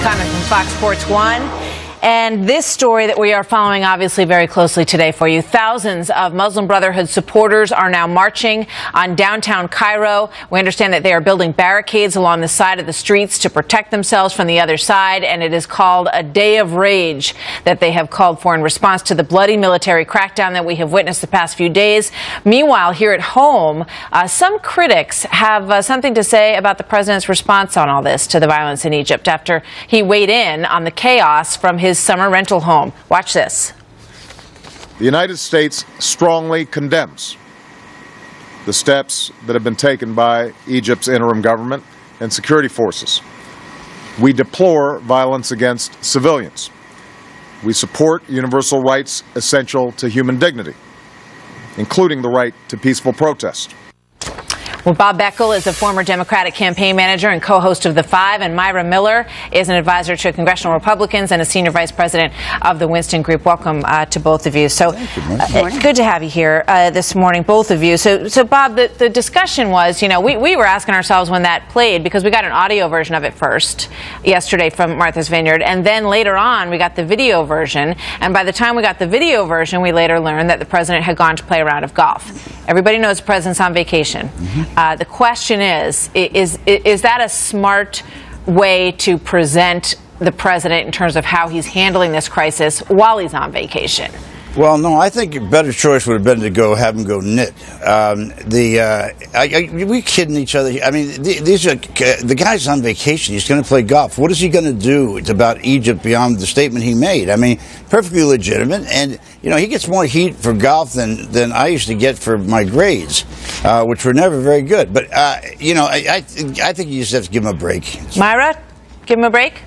MacCallum from Fox Sports 1. And this story that we are following obviously very closely today for you. Thousands of Muslim Brotherhood supporters are now marching on downtown Cairo. We understand that they are building barricades along the side of the streets to protect themselves from the other side. And it is called a day of rage that they have called for in response to the bloody military crackdown that we have witnessed the past few days. Meanwhile, here at home, some critics have something to say about the president's response on all this to the violence in Egypt after he weighed in on the chaos from his summer rental home. Watch this. The United States strongly condemns the steps that have been taken by Egypt's interim government and security forces. We deplore violence against civilians. We support universal rights essential to human dignity, including the right to peaceful protest. Well, Bob Beckel is a former Democratic campaign manager and co-host of The Five, and Myra Miller is an advisor to congressional Republicans and a senior vice president of the Winston Group. Welcome to both of you. So good to have you here this morning, both of you. So Bob, the discussion was, you know, we were asking ourselves when that played, because we got an audio version of it first yesterday from Martha's Vineyard, and then later on we got the video version. And by the time we got the video version, we later learned that the president had gone to play a round of golf. Everybody knows the president's on vacation. The question is that a smart way to present the president in terms of how he's handling this crisis while he's on vacation? Well, no, I think a better choice would have been to have him go knit. We kidding each other? I mean, the guy's on vacation. He's going to play golf. What is he going to do about Egypt beyond the statement he made? I mean, perfectly legitimate. And, you know, he gets more heat for golf than I used to get for my grades, which were never very good. But, you know, I think you just have to give him a break. Myra, give him a break?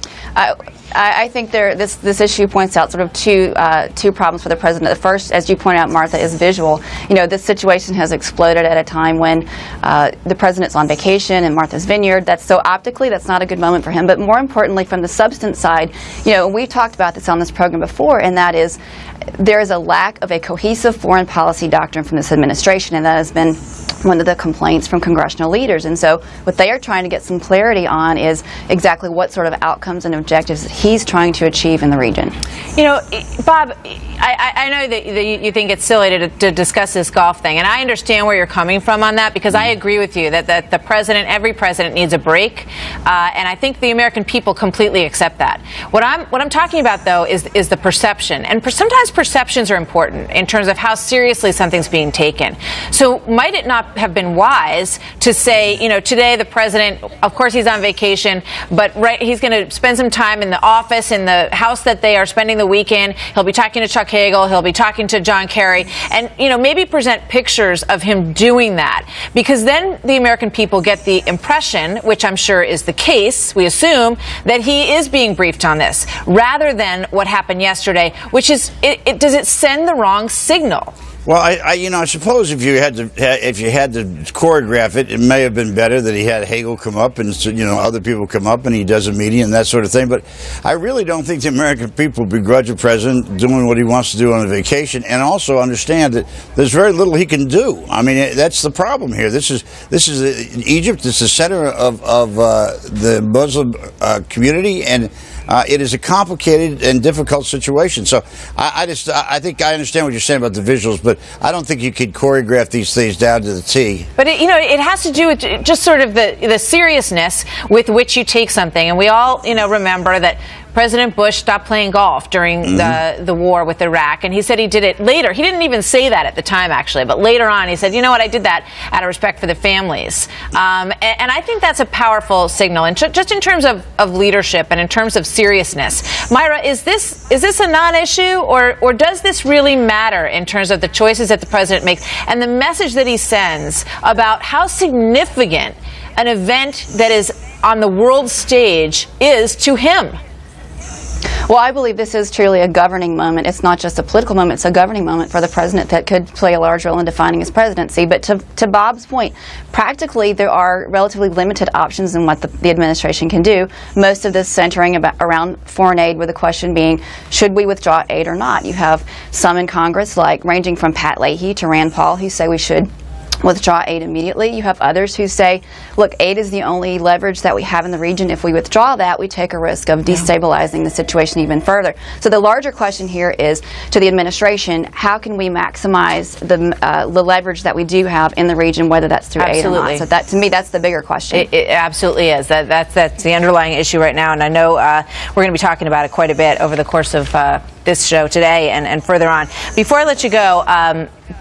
I think this issue points out sort of two problems for the president. The first, as you point out, Martha, is visual. You know, this situation has exploded at a time when the president's on vacation in Martha's Vineyard. So optically, that's not a good moment for him. But more importantly, from the substance side, you know, we talked about this on this program before, and that is there is a lack of a cohesive foreign policy doctrine from this administration, and that has been one of the complaints from congressional leaders. And so what they are trying to get some clarity on is exactly what sort of outcomes and objectives he's trying to achieve in the region. You know, Bob, I know that you think it's silly to discuss this golf thing, and I understand where you're coming from on that, because I agree with you that the president, every president needs a break, and I think the American people completely accept that. What I'm talking about, though, is the perception, and sometimes perceptions are important in terms of how seriously something's being taken. So might it not have been wise to say, you know, today the president, of course he's on vacation, but he's going to spend some time in the office, in the house that they are spending the weekend. He'll be talking to Chuck Hagel, he'll be talking to John Kerry, and, you know, maybe present pictures of him doing that, because then the American people get the impression, which I'm sure is the case, we assume, that he is being briefed on this, rather than what happened yesterday, which is, does it send the wrong signal? Well, you know, I suppose if you had to choreograph it, it may have been better that he had Hagel come up and, you know, other people come up and he does a meeting and that sort of thing. But I really don't think the American people begrudge a president doing what he wants to do on a vacation, and also understand that there's very little he can do. I mean, that's the problem here. This is Egypt. It's the center of the Muslim community, and it is a complicated and difficult situation. So I think I understand what you're saying about the visuals, but I don't think you could choreograph these things down to the T. But you know, it has to do with just sort of the seriousness with which you take something, and we all, you know, remember that President Bush stopped playing golf during the war with Iraq, and he said he did it later. He didn't even say that at the time, actually, but later on he said, you know what, I did that out of respect for the families. And I think that's a powerful signal, and just in terms of leadership and in terms of seriousness. Myra, is this a non-issue, or does this really matter in terms of the choices that the president makes and the message that he sends about how significant an event that is on the world stage is to him? Well, I believe this is truly a governing moment. It's not just a political moment, it's a governing moment for the president that could play a large role in defining his presidency. But to Bob's point, practically there are relatively limited options in what the administration can do, most of this centering around foreign aid, with the question being, should we withdraw aid or not? You have some in Congress, like ranging from Pat Leahy to Rand Paul, who say we should withdraw aid immediately. You have others who say, look, aid is the only leverage that we have in the region. If we withdraw that, we take a risk of destabilizing the situation even further. So the larger question here is to the administration, how can we maximize the leverage that we do have in the region, whether that's through aid or not? So that, to me, that's the bigger question. It absolutely is. That's the underlying issue right now, and I know we're going to be talking about it quite a bit over the course of this show today and further on. Before I let you go,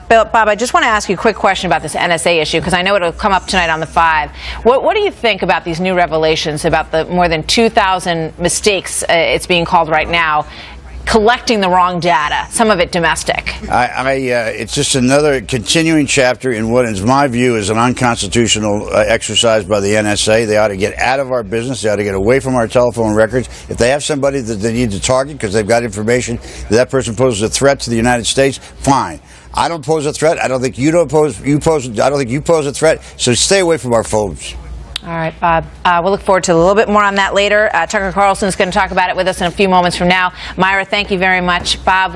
Bob, I just want to ask you a quick question about this NSA issue, because I know it'll come up tonight on the 5. What do you think about these new revelations about the more than 2,000 mistakes, it's being called right now, collecting the wrong data, some of it domestic? It's just another continuing chapter in what, in my view, is an unconstitutional exercise by the NSA. They ought to get out of our business. They ought to get away from our telephone records. If they have somebody that they need to target because they've got information that person poses a threat to the United States, fine. I don't pose a threat. I don't think you pose a threat. So stay away from our phones. All right, Bob. We'll look forward to a little bit more on that later. Tucker Carlson is going to talk about it with us in a few moments from now. Myra, thank you very much. Bob.